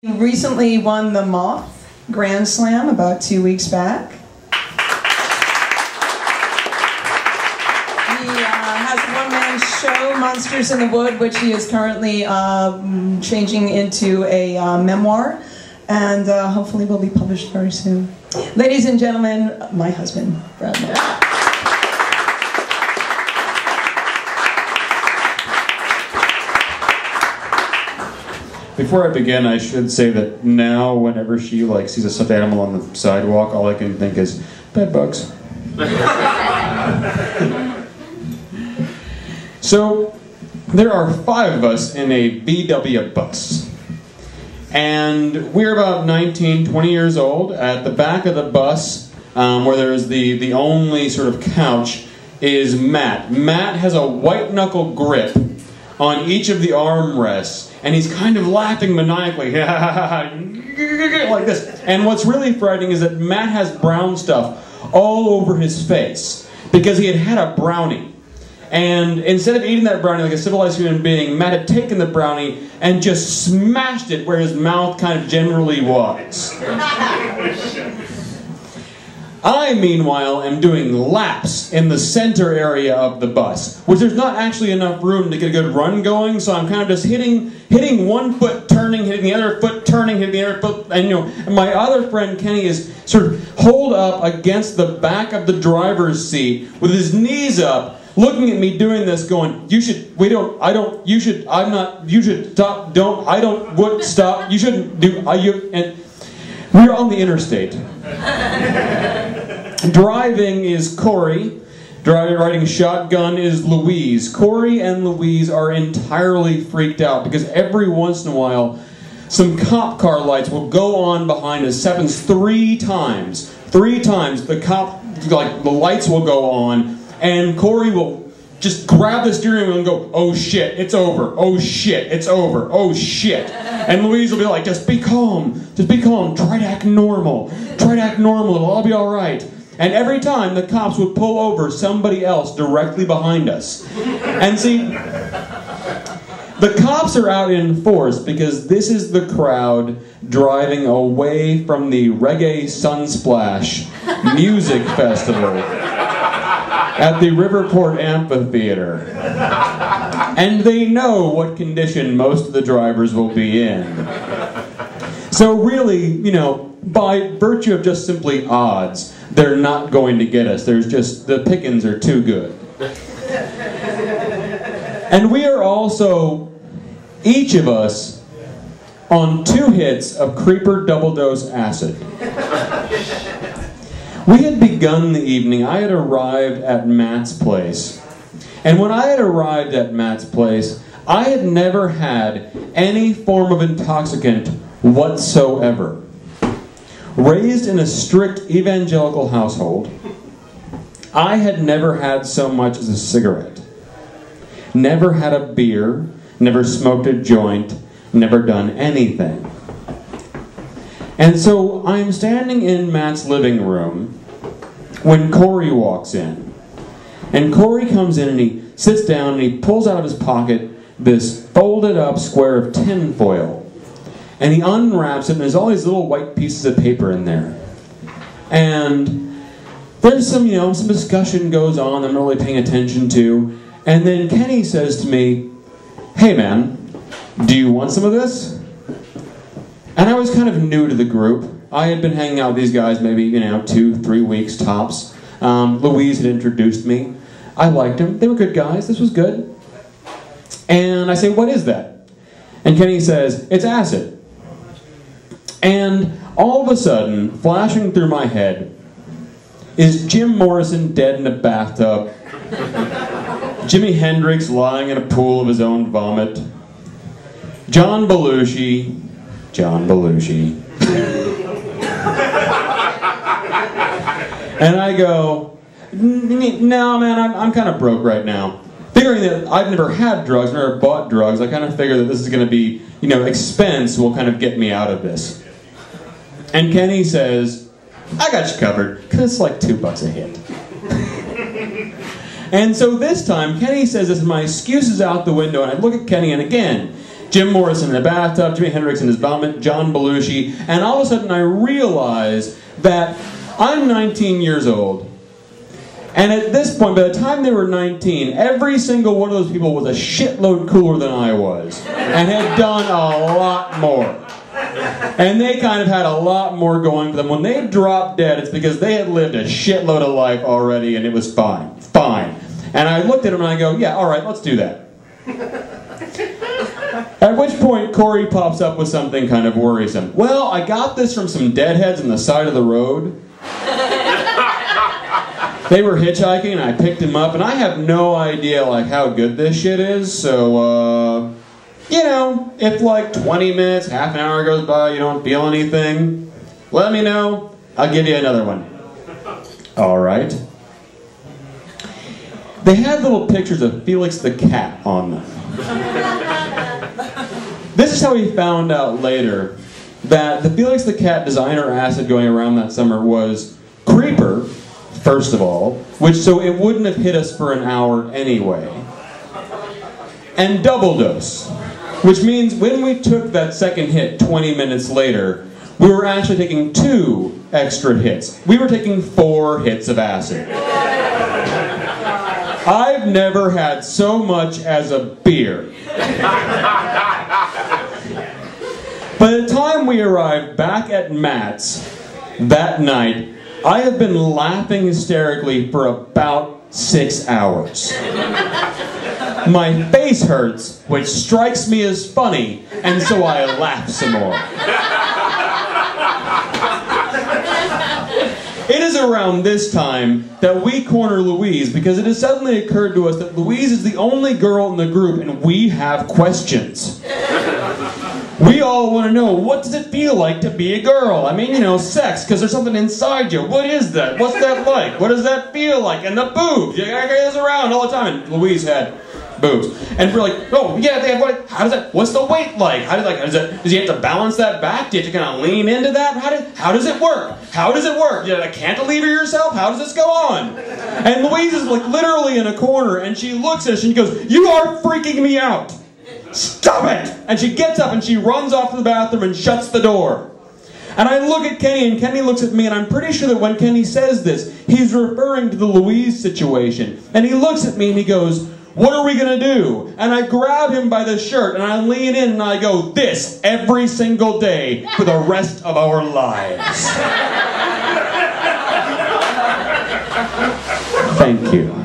Recently won the Moth Grand Slam about 2 weeks back. He has a one-man show, Monsters in the Wood, which he is currently changing into a memoir, and hopefully will be published very soon. Ladies and gentlemen, my husband, Brad. Before I begin, I should say that now, whenever she sees a stuffed animal on the sidewalk, all I can think is bed bugs. So, there are 5 of us in a VW bus, and we're about 19, 20 years old. At the back of the bus, where there is the only sort of couch, is Matt. Matt has a white knuckle grip on each of the armrests, and he's kind of laughing maniacally, like this. And what's really frightening is that Matt has brown stuff all over his face, because he had a brownie. And instead of eating that brownie like a civilized human being, Matt had taken the brownie and just smashed it where his mouth kind of generally was. I, meanwhile, am doing laps in the center area of the bus, which there's not actually enough room to get a good run going, so I'm kind of just hitting one foot, turning, hitting the other foot, turning, hitting the other foot, and and my other friend Kenny is sort of holed up against the back of the driver's seat with his knees up, looking at me doing this, going, you should, I'm not, you should stop, stop, you shouldn't do, and we're on the interstate. Driving is Corey. Riding shotgun is Louise. Corey and Louise are entirely freaked out because every once in a while some cop car lights will go on behind us. This happens 3 times. 3 times the lights will go on, and Corey will just grab the steering wheel and go, oh shit, it's over. Oh shit, it's over. Oh shit. And Louise will be like, just be calm. Just be calm. Try to act normal. Try to act normal. It'll all be all right. And every time the cops would pull over somebody else directly behind us. And see, the cops are out in force because this is the crowd driving away from the Reggae Sunsplash Music Festival at the Riverport Amphitheater. And they know what condition most of the drivers will be in. So really, by virtue of just simply odds, they're not going to get us. There's just, the pickings are too good. And we are also, each of us, on 2 hits of Creeper Double Dose Acid. We had begun the evening. I had arrived at Matt's place. And when I had arrived at Matt's place, I had never had any form of intoxicant whatsoever. Raised in a strict evangelical household, I had never had so much as a cigarette. Never had a beer, never smoked a joint, never done anything. And so I'm standing in Matt's living room when Corey walks in. And Corey comes in and he sits down and he pulls out of his pocket this folded up square of tin foil. And he unwraps it, and there's all these little white pieces of paper in there. And there's some discussion goes on I'm not really paying attention to. And then Kenny says to me, hey man, do you want some of this? And I was kind of new to the group. I had been hanging out with these guys maybe, 2-3 weeks tops. Louise had introduced me. I liked them. They were good guys. This was good. And I say, what is that? And Kenny says, it's acid. And all of a sudden, flashing through my head, is Jim Morrison dead in a bathtub, Jimi Hendrix lying in a pool of his own vomit, John Belushi, and I go, no man, I'm kind of broke right now. Figuring that I've never had drugs, never bought drugs, I kind of figure that this is going to be, expense will kind of get me out of this. And Kenny says, I got you covered, because it's like $2 a hit. And so this time, Kenny says this, and my excuse is out the window, and I look at Kenny, and again, Jim Morrison in the bathtub, Jimi Hendrix in his vomit, John Belushi, and all of a sudden I realize that I'm 19 years old. And at this point, by the time they were 19, every single one of those people was a shitload cooler than I was. And had done a lot more. And they kind of had a lot more going for them. When they dropped dead, it's because they had lived a shitload of life already and it was fine. Fine. And I looked at them and I go, yeah, alright, let's do that. At which point, Corey pops up with something kind of worrisome. Well, I got this from some deadheads on the side of the road. They were hitchhiking and I picked him up and I have no idea like how good this shit is, so you know, if like 20 minutes, half an hour goes by, you don't feel anything, let me know, I'll give you another one. Alright. They had little pictures of Felix the cat on them. This is how we found out later that the Felix the cat designer acid going around that summer was Creeper, first of all, which so it wouldn't have hit us for an hour anyway. And double dose, which means when we took that second hit 20 minutes later, we were actually taking 2 extra hits. We were taking 4 hits of acid. I've never had so much as a beer. By the time we arrived back at Matt's that night, I have been laughing hysterically for about 6 hours. My face hurts, which strikes me as funny, and so I laugh some more. It is around this time that we corner Louise because it has suddenly occurred to us that Louise is the only girl in the group and we have questions. We all want to know, what does it feel like to be a girl? I mean, you know, sex, because there's something inside you. What is that? What's that like? What does that feel like? And the boobs. You gotta carry this around all the time. And Louise had boobs. And we're like, oh, yeah, they have what? How does that, what's the weight like? Does he have to balance that back? Do you have to kind of lean into that? How does it work? How does it work? You cantilever yourself? How does this go on? And Louise is like literally in a corner and she looks at us and she goes, you are freaking me out. Stop it! And she gets up and she runs off to the bathroom and shuts the door. And I look at Kenny and Kenny looks at me and I'm pretty sure that when Kenny says this, he's referring to the Louise situation. And he looks at me and he goes, what are we gonna do? And I grab him by the shirt and I lean in and I go, this every single day for the rest of our lives. Thank you.